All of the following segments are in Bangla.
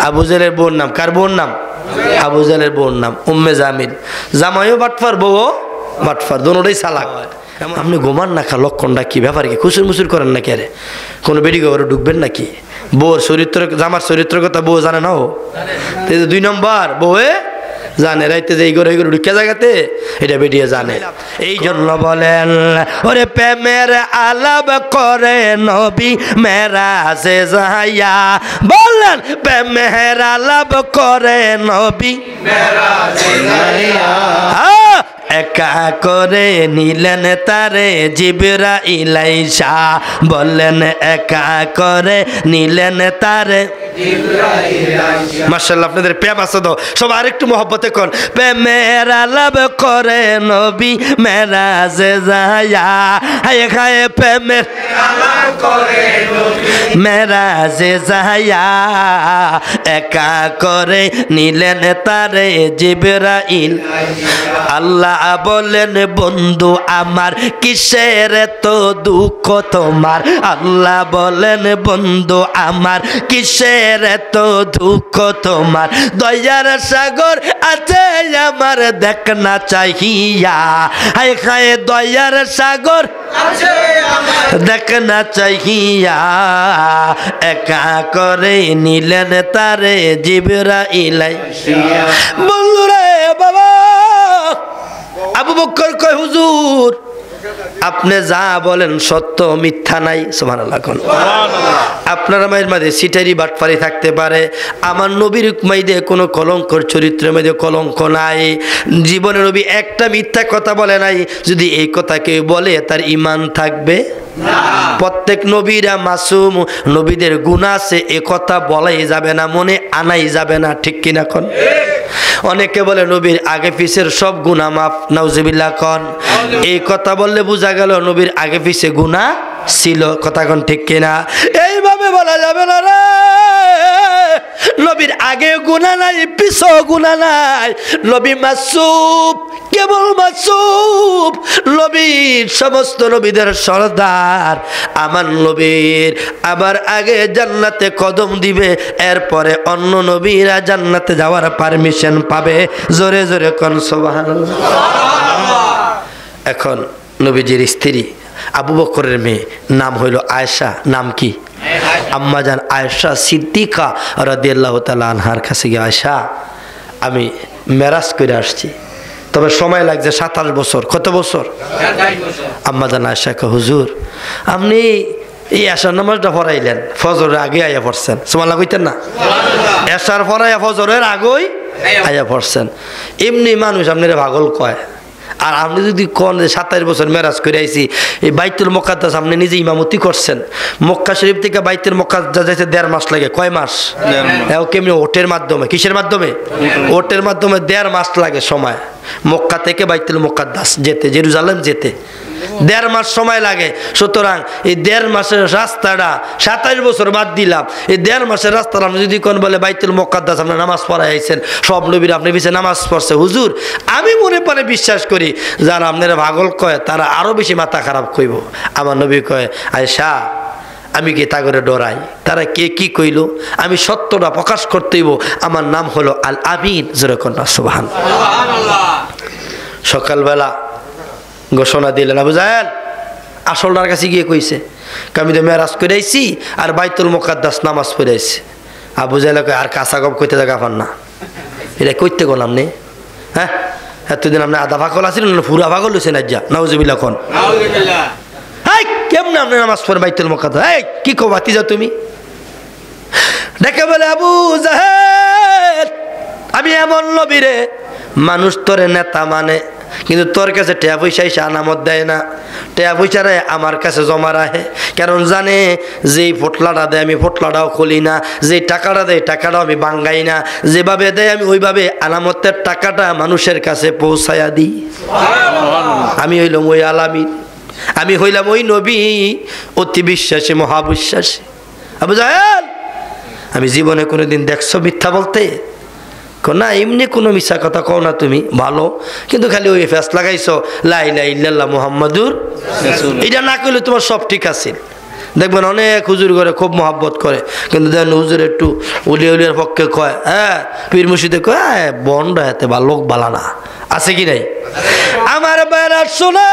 আবু জেলের বোন নাম কার বোন নাম আবু জেলের বোন নাম উম্মে জামিল জামাইও বাটফার বউও বাটফার দোনোটাই চালাক আপনি ঘুমান না খা লক্ষণটা কি ব্যাপার কি খুশুর মুসুর করেন নাকি আরে কোনো বেডি ঘরে ঢুকবেন নাকি বউর চরিত্র জামার চরিত্র কথা বউ জানে না ও 2 নম্বর বউয়ে জানে রাইতে যে এই ঘরে ঢুকে জায়গাতে এটা বেরিয়ে জানে এই জন্য বলেন ওরে প্রেমের আলাপ করে নবী মেরাজে যাইয়া বলেন প্রেমের আলাপ করে নবী মেরাজে যাইয়া একা করে নিলেন তারে জিবরাইল আইসা বললেন একা করে নিলেন তারে জিবরাইল আইসা মাশাআল্লাহ আপনাদের প্রেম আছে তো সব আরেকটু মহব্বতে কোন প্রেমের আলাপ করে নবী মেরাজে যায়া হায় খায় প্রেমের আলাপ করে নবী মেরাজে যায়া একা করে নিলেন তারে জিবরাইল আল্লাহ বলেন বন্ধু আমার কিসের তো দুঃখ তোমার আল্লাহ বলেন বন্ধু আমার কিসের তো দুঃখ তোমার দয়ার সাগর আছে আমার দেখ না চাহিয়া হায় খায় দয়ার সাগর আছে আমার দেখ না চাহিয়া একা করে নিলেন তারে জিবরাইল বন্ধুরে বাবা আবু বকর কয় হুজুর আপনি যা বলেন সত্য মিথ্যা নাই সুবহানাল্লাহ কোন আপনার মায়ের মাঝে সিটারি বাটপারি থাকতে পারে আমার নবীর মাইদে কোনো কলঙ্কর চরিত্রের মধ্যে কলঙ্ক নাই জীবনে নবী একটা মিথ্যা কথা বলে নাই যদি এই কথা কেউ বলে তার ঈমান থাকবে না প্রত্যেক নবীরা মাসুম নবীদের গুনাহ আছে এ কথা বলাই যাবে না মনে আনাই যাবে না ঠিক কি না কোন অনেকে বলে নবীর আগে পিছের সব গুনাহ মাফ নাউজুবিল্লাহ কোন এই কথা বললে বোঝা গেল নবীর আগে পিছে গুনাহ ছিল কথা কোন ঠিক কি না এইভাবে বলা যাবে না রে নবীর আগে গুনাহ নাই পিছেও গুনাহ নাই নবী মাসুম কেবল মাসুম নবীর সমস্ত নবীদের সরদার আমার নবীর আবার আগে জান্নাতে কদম দিবে এরপরে অন্য নবীরা জান্নাতে যাওয়ার পারমিশন পাবে জোরে জোরে কোন সুবহানাল্লাহ এখন নবীজির স্ত্রী আবু বকরের মেয়ে নাম হইল আয়েশা নাম কি আম্মাজান আয়েশা সিদ্দিকা রাদিয়াল্লাহু তাআলা আনহার কাছে গিয়ে আয়েশা আমি মেরাজ করে আসছি তবে সময় লাগছে 27 বছর কত বছর 27 বছর আম্মাজান আয়েশা কে হুজুর আপনি এই আশার নামাজটা পড়াইলেন ফজরের আগে আয়া পড়ছেন সুবহানাল্লাহ কইতেন না সুবহানাল্লাহ আশার পড়াইয়া ফজরের আগেই আয়া পড়ছেন এমনি মানুষ আপনারা পাগল কয় আর আপনি যদি কোন 27 বছর মেরাজ করে আইছি এই বাইতুল মুকাদ্দাস আপনি নিজে ইমামতি করছেন মক্কা শরীফ থেকে বাইতুল মুকাদ্দাস যাইতে 1.5 মাস লাগে কয় মাস এও কেমনি ওটের মাধ্যমে কিসের মাধ্যমে ওটের মাধ্যমে 1.5 মাস লাগে সময় মক্কা থেকে বাইতুল মুকাদ্দাস যেতে জেরুজালেম যেতে 1.5 মাস সময় লাগে সুতরাং এই 1.5 মাসের রাস্তাটা 27 বছর বাদ দিলাম এই 1.5 মাসের রাস্তাটা আপনি যদি কোন বলে বাইতুল মুকাদ্দাস আপনি নামাজ পড়াই আইছেন সব নবীরা আপনি পিছে নামাজ পড়ছে হুজুর আমি মনে প্রাণে বিশ্বাস করি যারা আপনারা পাগল কয় তারা আরো বেশি মাথা খারাপ কইব আমার নবী কয় আয়েশা আমি কি তা করে ডরাই তারা কে কি কইল আমি সত্যটা প্রকাশ করতেইব আমার নাম হলো আল আমিন জোরে কোন সুবহানাল্লাহ সকালবেলা ঘোষণা দিলেন আবু জাহেল আসলটার কাছে গিয়ে কইছে আমি তো মেরাজ করে আইছি আর বাইতুল মুকাদ্দাস নামাজ পড়ে আইছি আবু জাহেল আর কাঁচা গপ কইতে জায়গা পান না এটা কইতে গেলাম নে হ্যাঁ এতদিন আপনি আধা পাগল আছিলেন পুরা পাগল হয়েছে না যা নাউজুবিল্লাহ কোন হাই কেমন আপনি নামাজ পড়ে বাইতুল মুকাদ্দাস এই কি কো বাতি যাও তুমি দেখে বলে আবু জাহেল আমি এমন নবী রে মানুষ তোরে নেতা মানে কিন্তু তোর কাছে টাকা পয়সা এসে আনামত দেয় না টাকা পয়সারে আমার কাছে জমা রাখে কারণ জানে যেই ফটলাটা দেয় আমি ফটলাটাও খুলি না যে টাকাটা দেয় টাকাটাও আমি বাঙ্গাই না যেভাবে দেয় আমি ওইভাবে আনামতের টাকাটা মানুষের কাছে পৌঁছায়া দিই আমি হইলাম ওই আলামিন আমি হইলাম ওই নবী অতি বিশ্বাসী মহাবিশ্বাসী আবু জাহেল আমি জীবনে কোনোদিন দেখছো মিথ্যা বলতে না এমনি কোনো মিথ্যা কথা কও না তুমি ভালো কিন্তু খালি ওই ফেস লাগাইছো লা ইলাহা ইল্লাল্লাহ মুহাম্মাদুর রাসূলুল্লাহ এটা না কইলে তোমার সব ঠিক আছে দেখবেন অনেক হুজুর করে খুব মহাব্বত করে, কিন্তু দেখেন হুজুর একটু উলিয়া উলিয়ার পক্ষে কয়, হ্যাঁ পীর মুর্শিদে কয় বন্ড হাতে বা লোক বালা না, আছে কি নাই? আমার বাইরা শোনা,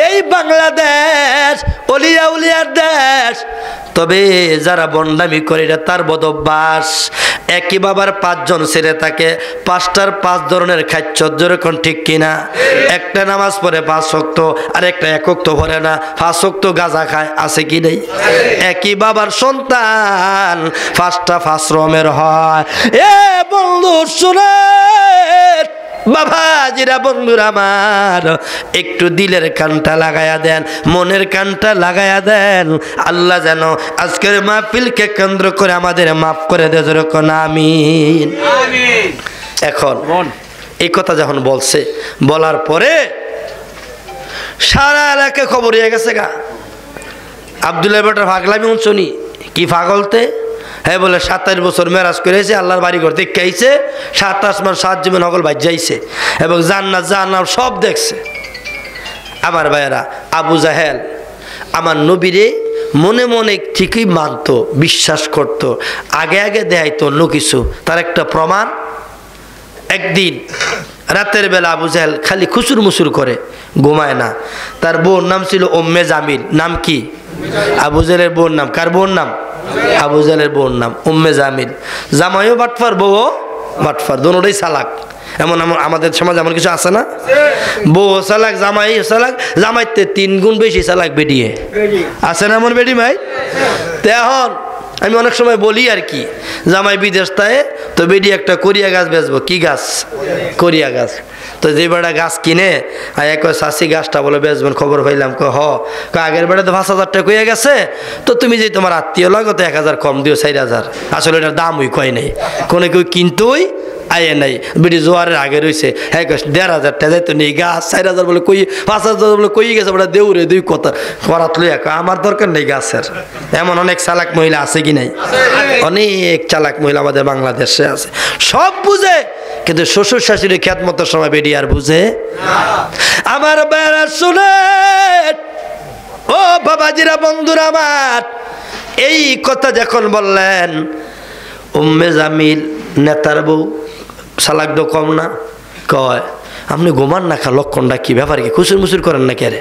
এই বাংলাদেশ অলিয়া উলিয়ার দেশ, তবে যারা বন্ডামি করে এটা তার বদভ্যাস। একই বাবার 5 জন ছেলে থাকে, 5টার 5 ধরনের খাদ্য, যেরকম ঠিক কিনা? একটা নামাজ পড়ে 5 ওয়াক্ত, আর একটা 1 ওয়াক্ত পড়ে না, 5 ওয়াক্ত গাঁজা খায়, আছে কি নেই? একই বাবার সন্তান 5টা 5 রকমের হয়। এ বন্ধু শুনে বাবা জিরা, বন্ধুরা আমার, একটু দিলের কানটা লাগায়া দেন, মনের কানটা লাগায়া দেন। আল্লাহ যেন আজকের মাহফিলকে কেন্দ্র করে আমাদের মাফ করে দেয়, যেরকম আমিন। এখন এই কথা যখন বলছে, বলার পরে সারা এলাকায় খবর হয়ে গেছে গা, আব্দুল্লাহ বেটার পাগলামি শুনি। কি পাগলতে? হ্যাঁ বলে 27 বছর মেরাজ করেছে, আল্লাহর বাড়ি ঘর দেখে আইছে, 7 আসমান 7 জীবন হকল বাজ যাইছে, এবং জান্নাত জাহান্নাম সব দেখছে। আমার ভাইয়েরা, আবু জাহেল আমার নবীরে মনে মনে ঠিকই মানত, বিশ্বাস করত, আগে আগে দেখাইতো অন্য কিছু। তার একটা প্রমাণ, একদিন রাতের বেলা আবু জাহেল খালি খুচুর মুচুর করে, ঘুমায় না। তার বউর নাম ছিল উম্মে জামিল। নাম কি? আবু জাহেলের বউর নাম। কার বউর নাম? আবু জাহেলের বউর নাম উম্মে জামিল। জামাইও বাটফার, বউও বাটফার, দোনোটাই চালাক। এমন আমাদের সমাজ এমন কিছু আছে না? বউ চালাক, জামাই চালাক, জামাইতে 3 গুণ বেশি চালাক বেডিয়ে আছে না এমন বেডি ভাই? এখন আমি অনেক সময় বলি আর কি, জামাই বিদেশ থাকে তো বেডি একটা করিয়া গাছ বেচবো। কি গাছ? করিয়া গাছ। তো যে বেড়া গাছ কিনে এক চাষি গাছটা বলে বেচবেন, খবর পাইলাম। আগের বেড়া তো 5,000 টাকা কইয়া গেছে, তো তুমি যে তোমার আত্মীয় লাগো তো 1,000 কম দিও, 4,000। আসলে এটার দামই কয় নেই, কোনো কেউ কিনতই আয়ে নাই। বেটি জোয়ারের আগে রয়েছে, হ্যাঁ 1,500 টাকা যাইতো নেই, গাছ 4,000 বলে কই, 5,000 বলে কই গেছে, ওটা দেউরে 2 কথা করাত লইয়া আমার দরকার নেই গাছের। এমন অনেক চালাক মহিলা আছে কি নাই? অনেক চালাক মহিলা আমাদের বাংলাদেশে আছে, সব বুঝে, কিন্তু শ্বশুর শাশুড়ি খ্যাতমতের সময় বেডি আর বুঝে। আমার বেড়া শুনে ও বাবাজিরা, বন্ধুরা আমার, এই কথা যখন বললেন, উম্মে জামিল নেতার বউ চালাক তো কম না, কয় আপনি ঘুমান না, খা লক্ষণটা কি, ব্যাপার কি, খুচুর মুচুর করেন নাকি? আরে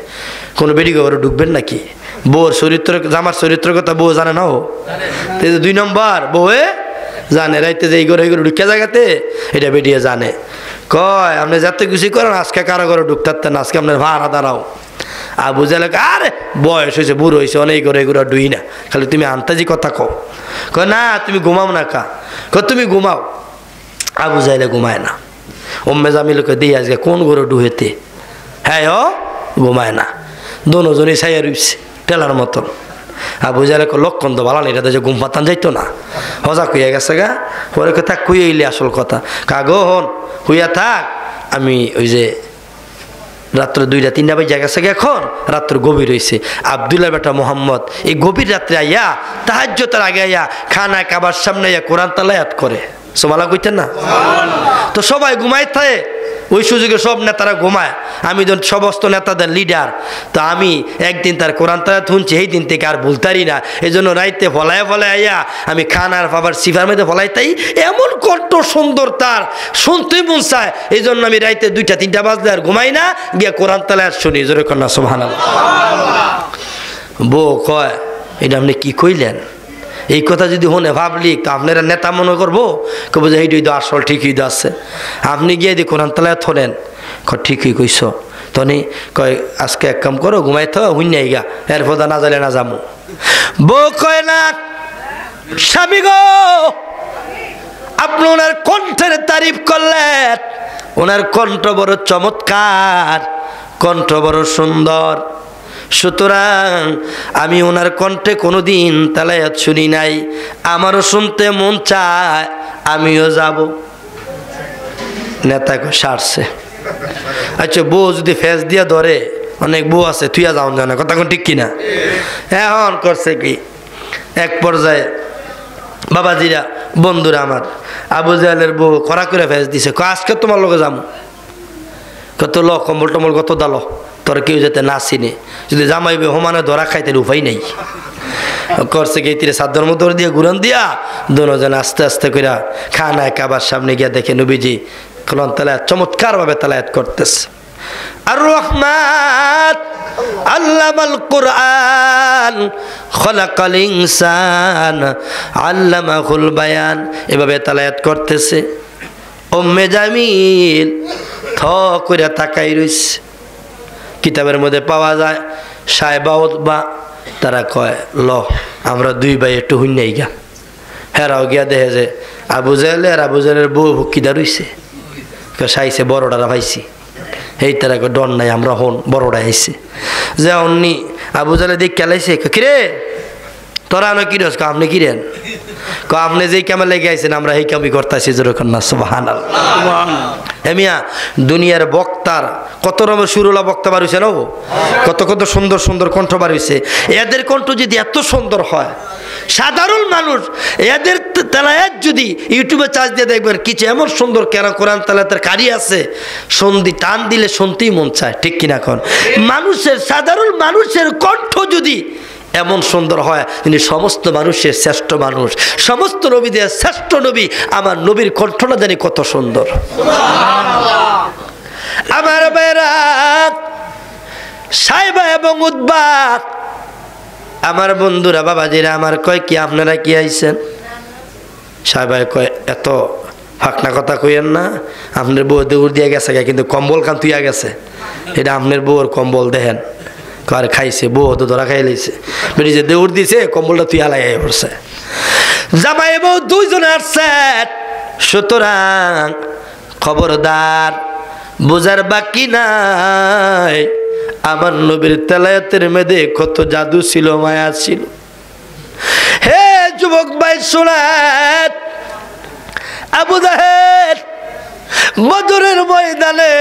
কোনো বেডি ঘরে ঢুকবেন নাকি? বউর চরিত্র, জামার চরিত্র কথা বউ জানে না? ও 2 নম্বর বউয়ে জানে, রাইতে যে এই ঘরে ঢুকে জায়গাতে এটা বেডিয়ে জানে। কয় আপনি যাতে কিছু করেন, আজকে কারো ঘরে ঢুকতে না, আজকে আপনার ভাড়া দাঁড়াও। আবু জাহেল আরে বয়স হয়েছে, বুড়ো হয়েছে, অনেক ঘরে এগুলো ডুই না, খালি তুমি আন্তাজি কথা কও। কয় না তুমি ঘুমাও না কা? তুমি ঘুমাও। আবু জাহেলে ঘুমায় না। উম্মে জামিলকে দিয়ে আজকে কোন ঘরে ডুহেতে, হ্যাঁ ও ঘুমায় না, দোনোজনই ছাইয়া রইছে টেলার মতন। আবু জাহেল লক্ষণ তো ভালো নেই, এটা যে ঘুম পাতান যাইতো না, হজা কুইয়া গেছে গা। পরে থাক কুইয়ে এলে আসল কথা, কাগো হন হুইয়া থাক, আমি ওই যে রাত্র 2টা 3টা বাজে গেছে, এখন রাত্র গভীর হয়েছে। আব্দুল্লাহ বেটা মোহাম্মদ এই গভীর রাত্রে আইয়া তাহাজ্জুদের আগে আইয়া খানা খাবার সামনে আইয়া কোরআন তালাওয়াত করে। সোমালা কইতেন না? তো সবাই ঘুমাই থাকে, ওই সুযোগে সব নেতারা ঘুমায়। আমি যখন সমস্ত নেতাদের লিডার, তো আমি একদিন তার কোরআন তালাওয়াত শুনছি, এই দিন থেকে আর ভুলতারি না। এই জন্য রাইতে ফলায় ফলায় আইয়া আমি খানার বাবার সিফার মধ্যে ফলাই তাই, এমন কণ্ঠ সুন্দর তার, শুনতেই মন চায়। এই জন্য আমি রাইতে 2টা 3টা বাজলে আর ঘুমাই না, গিয়া কোরআন তালাওয়াত শুনি। জোরে কন্যা সুবহানাল্লাহ। বউ কয় এটা আপনি কি কইলেন? এই কথা যদি হনে ভাবলি তো আপনারা নেতা মনে করবো, কব যে এইটাই তো আসল, ঠিকই তো আছে। আপনি গিয়ে দিয়ে কোরআন তালাওয়াত হলেন, ঠিকই কইস। তনি কয় আজকে এক কাম করো, ঘুমাই তো হুইনাই গা, এর ফদা না জালে না যাবো। বউ কয় না স্বামী গো, আপনি ওনার কণ্ঠের তারিফ করলেন, ওনার কণ্ঠ বড় চমৎকার, কণ্ঠ বড় সুন্দর, সুতরাং আমি ওনার কণ্ঠে কোনোদিন তালাওয়াত শুনি নাই, আমারও শুনতে মন চায়, আমিও যাব। নেতাকে সারছে। আচ্ছা বউ যদি ফেস দিয়া ধরে, অনেক বউ আছে তুইয়া যাও না, কথা কোন ঠিক কিনা? এখন করছে কি, এক পর্যায়ে বাবাজিরা, বন্ধুরা আমার, আবু জাহেলের বউ খরা করে ফেস দিছে, আজকে তোমার লোকে যাবো। কত ল কম্বল টম্বল কত দালো, তোর কেউ যাতে না চিনে, যদি জামাইবে হোমানে ধরা খাইতে উপায় নেই। করছে কি তীরে সাদ্দর মতো দিয়ে ঘুরান দিয়া দুজন আস্তে আস্তে করে খানায় কাবার সামনে গিয়া দেখে নবীজি কোরআন তেলাওয়াত চমৎকার ভাবে তেলাওয়াত করতেছে। আর রহমান আল্লামাল কুরআন খলাকাল ইনসান আল্লামাহুল বায়ান, এভাবে তেলাওয়াত করতেছে। উম্মে জামিল থ করে তাকাই রইছে। কিতাবের মধ্যে পাওয়া যায় সাহেবা উতবা তারা কয় ল আমরা দুই ভাই একটু হুইনাই গা। হেরাও গিয়া দেখে যে আবু জাহেল আর আবু জাহেলের বউ ভুক্কিদা রইছে, সাইছে বড়ডারা ভাইছি এই তারা ডর নাই আমরা হন বড়ডা আইছে যে অন্নি আবু জাহেল দিক খেলাইছে। কিরে তোরা না কিরস আপনি কিরেন আপনি যেই কামে লেগে আইছেন আমরা এই কামই করতেছি যেরকম না। সুবহানাল্লাহ। এমিয়া দুনিয়ার বক্তার কত রকমের সুরলা বক্তা বার হয়েছে না, কত কত সুন্দর সুন্দর কণ্ঠ বার হয়েছে। এদের কণ্ঠ যদি এত সুন্দর হয়, সাধারণ মানুষ এদের তেলাওয়াত যদি ইউটিউবে চার্জ দিয়ে দেখবেন কিছু এমন সুন্দর কেন কোরআন তেলাওয়াতের কারি আছে, সন্ধি টান দিলে শুনতেই মন চায়, ঠিক কিনা কোন? মানুষের সাধারণ মানুষের কণ্ঠ যদি এমন সুন্দর হয়, তিনি সমস্ত মানুষের শ্রেষ্ঠ মানুষ, সমস্ত নবীদের শ্রেষ্ঠ নবী, আমার নবীর কণ্ঠটা জানি কত সুন্দর। আমার ভাইরা সাইবা এবং উতবা আমার বন্ধুরা বাবাজিরা আমার কয় কি আপনারা কি আইছেন? সাইবাই কয় এত ফাঁকনা কথা কইেন না, আপনার বউ দৌড় দিয়ে গেছে কিন্তু কম্বল কান তুইয়া গেছে, এটা আপনার বউর কম্বল দেখেন। কার খাইছে বউ তো ধরা খাই লাইছে, বেটি যে দৌড় দিছে কম্বলটা তুই হালাই পড়ছে। জামাই বউ দুইজনে আসছে, সুতরাং খবরদার বোঝার বাকি নাই আমার নবীর তেলাওয়াতের মেয়েদের কত জাদু ছিল, মায়া ছিল। হে যুবক ভাই শুনেন, আবু জাহেল বদরের ময়দানে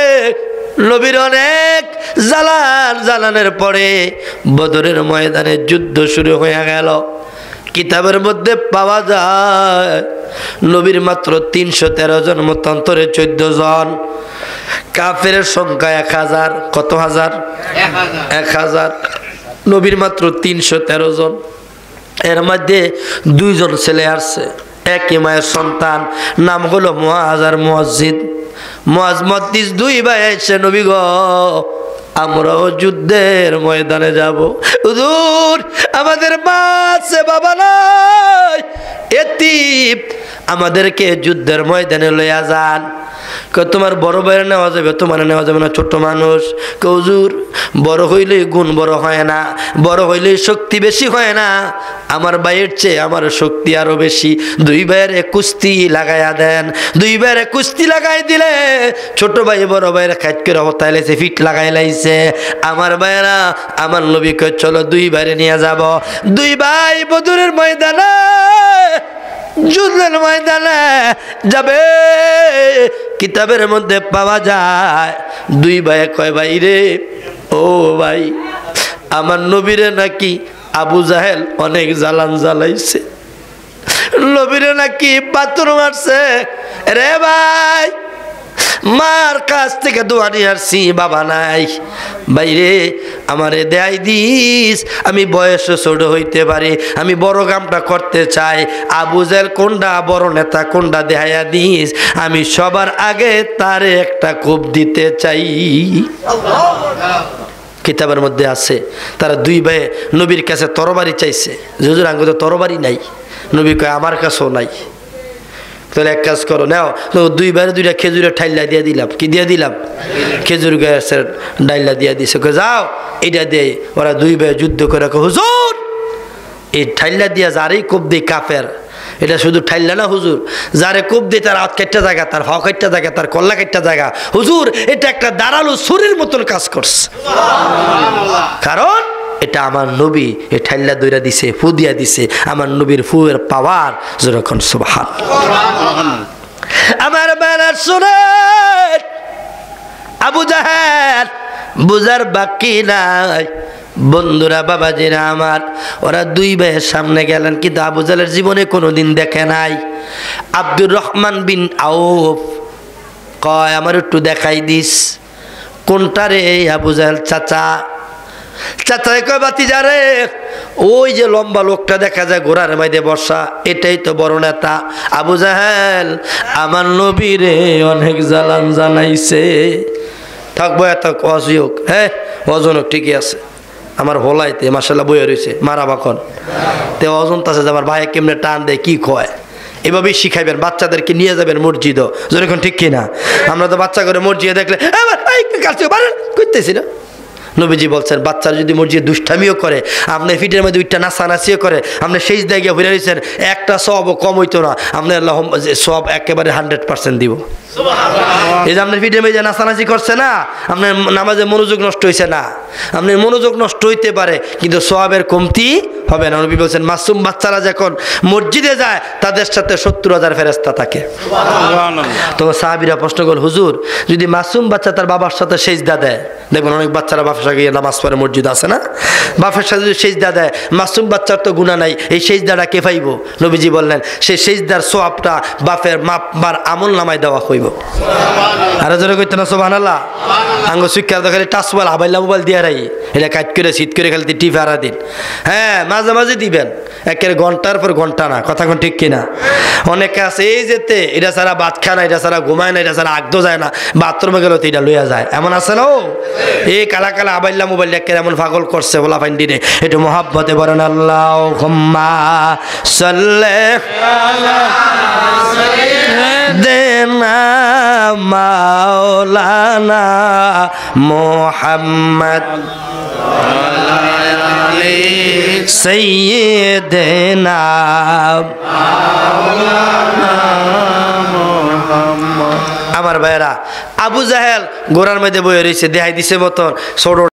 নবীর অনেক জালানের পরে বদরের ময়দানে যুদ্ধ শুরু হয়ে গেল। কিতাবের মধ্যে পাওয়া যায় নবীর মাত্র 313 জন, মতান্তরে 14 জন, কাফেরের সংখ্যা 1000। কত হাজার? 1000। নবীর মাত্র 313 জন, এর মধ্যে 2 জন ছেলে আসছে, একই মায়ের সন্তান, নাম হলো মুআজ আর মুয়াজ্জিদ। মুআজ মুয়াজ্জিদ 2 ভাই এসে নবী গো আমরাও যুদ্ধের ময়দানে যাব, হুজুর আমাদের মা আছে বাবা নাই, এতিম, আমাদেরকে যুদ্ধের ময়দানে লইয়া যান। তোমার বড় ভাইয়ের নেওয়া যাবে, তোমার নেওয়া যাবে না, ছোট মানুষ। হুজুর বড় হইলেই গুণ বড় হয় না, বড় হইলেই শক্তি বেশি হয় না, আমার ভাইয়ের চেয়ে আমার শক্তি আরো বেশি। 2 ভাইয়ের কুস্তি লাগাইয়া দেন। 2 ভাইয়ের কুস্তি লাগাই দিলে ছোট ভাই বড় ভাইয়ের খাইট করে হতাই লাইছে, ফিট লাগাই লাইছে। আমার ভাইয়েরা আমার নবীকে চলো 2 ভাইয়ের নিয়ে যাব। 2 ভাই বদরের ময়দানে যুদ্ধের ময়দানে যাবে। কিতাবের মধ্যে পাওয়া যায় 2 ভাই কয় ভাই রে, ও ভাই আমার নবীরে নাকি আবু জাহেল অনেক জ্বালান জ্বালাইছে, নবীরে নাকি পাথর মারছে রে ভাই, মার কাছ থেকে দোয়া নিয়ে আসছি, বাবা নাই। বাইরে আমারে দেয় দিস, আমি বয়সে ছোট হইতে পারি, আমি বড় কামটা করতে চাই। আবু জাহেল কোনটা বড় নেতা কোনটা দেখাইয়া দিস, আমি সবার আগে তারে একটা কোপ দিতে চাই। কিতাবের মধ্যে আছে তারা 2 ভাই নবীর কাছে তরবারি চাইছে, হুজুর আঙ্গ তো তরবারি নাই। নবী কয় আমার কাছেও নাই। তাহলে এক কাজ করো, নাও 2 ভাইয়ের 2টা খেজুরের ঠাইলা দিয়ে দিলাম। কি দিয়ে দিলাম? খেজুর গাছের ডাইলা দিয়ে দিছে। যাও এটা দিয়ে ওরা 2 ভাই যুদ্ধ করে, হুজুর এই ঠাইলা দিয়া যারই কোপ দেয় কাফের, এটা শুধু ঠাইলা না হুজুর, যারে কোপ দেয় তার হাত কাটটা জায়গা, তার হাও কাটটা জায়গা, তার কল্লা কাটটা জায়গা, হুজুর এটা একটা দাঁড়ালো ছুরির মতন কাজ করছে। কারণ এটা আমার নবী এ ঠাইলা দইরা দিছে, ফু দিয়া দিছে, আমার নবীর ফুয়ের পাওয়ার যেরকম। সুবহানাল্লাহ। আমার বেলা শুনে আবু জাহেল বুঝার বাকি নাই। বন্ধুরা বাবাজিরা আমার, ওরা 2 ভাইয়ের সামনে গেলেন, কিন্তু আবু জাহেলের জীবনে কোনোদিন দেখে নাই। আব্দুর রহমান বিন আউফ কয় আমার একটু দেখাই দিস। কোনটা রে আবু জাহেল? চাচা। চাচাই কয় বাতিজা রে, ওই যে লম্বা লোকটা দেখা যায় ঘোড়ার মধ্যে বসা, এটাই তো বড় নেতা আবু জাহেল। আমার নবী রে অনেক জ্বালান জানাইছে। থাকবো এত অযোগ, হ্যাঁ অজনক ঠিকই আছে। আমার হোলাইতে মাসাল্লাহ বইয়ে রয়েছে মারা বাখন তে অজন্ত আছে যে আমার ভাই কেমনে টান দেয় কি কয়। এভাবেই শিখাইবেন, বাচ্চাদেরকে নিয়ে যাবেন মসজিদও, যখন ঠিক কিনা। আমরা তো বাচ্চা করে মসজিদে দেখলে করতেছি না। নবীজি বলছেন বাচ্চারা যদি মসজিদে দুষ্টামিও করে, আপনার ফিটের মধ্যে উইটটা নাচানাচিও করে, আপনি সেই জায়গায় ঘুরে রয়েছেন, একটা সবও কম হইতো না, আপনি আল্লাহ সব একেবারে 100% দিব। এই যে আপনার ফিটের মধ্যে নাচানাচি করছে না, আপনার নামাজে মনোযোগ নষ্ট হয়েছে না, আপনার মনোযোগ নষ্ট হইতে পারে কিন্তু সওয়াবের কমতি হবে না। নবী বলছেন মাসুম বাচ্চারা যখন মসজিদে যায় তাদের সাথে 70,000 ফেরেশতা থাকে। তো সাহাবীরা প্রশ্ন করল, হুজুর যদি মাসুম বাচ্চা তার বাবার সাথে সেজদা দেয়, দেখবেন অনেক বাচ্চারা বাপের সাথে গিয়ে নামাজ পড়ে, মসজিদ আছে না, বাপের সাথে যদি সেজদা দেয়, মাসুম বাচ্চার তো গুনাহ নাই, এই সেজদাটা কে পাইব? নবীজি বললেন সেই সেজদার সওয়াবটা বাপের মাপবার আমল নামায় দেওয়া হইব। আরো জোরে কইতে না সুবহানাল্লাহ। আঙ্গ শিক্ষা তো খালি টাচওয়াল আবাইলা মোবাইল দিয়ে রাই, এটা কাট করে শীত করে খালি টিপে হারা দিন। হ্যাঁ মাঝে মাঝে দিবেন, একের ঘন্টার পর ঘন্টা না, কথা কোন ঠিক কিনা। অনেকে আছে এই যেতে এটা ছাড়া ভাত খায় না, এটা ছাড়া ঘুমায় না, এটা ছাড়া আগদো যায় না, বাথরুমে গেল তো এটা লইয়া যায়, এমন আছে না। ও এই কালা কালা আবাইল্লা মোবাইল একের এমন পাগল করছে বলা ফাইন দিনে। একটু মহাব্বতে বলেন আল্লাহুম্মা সাল্লি দেনা মাওলানা মুহাম্মদ সাইয়্যিদিনা আমার ভাইরা। আবু জাহেল ঘোড়ার মধ্যে বয়ে রয়েছে, দেখাই দিছে মতন ছোট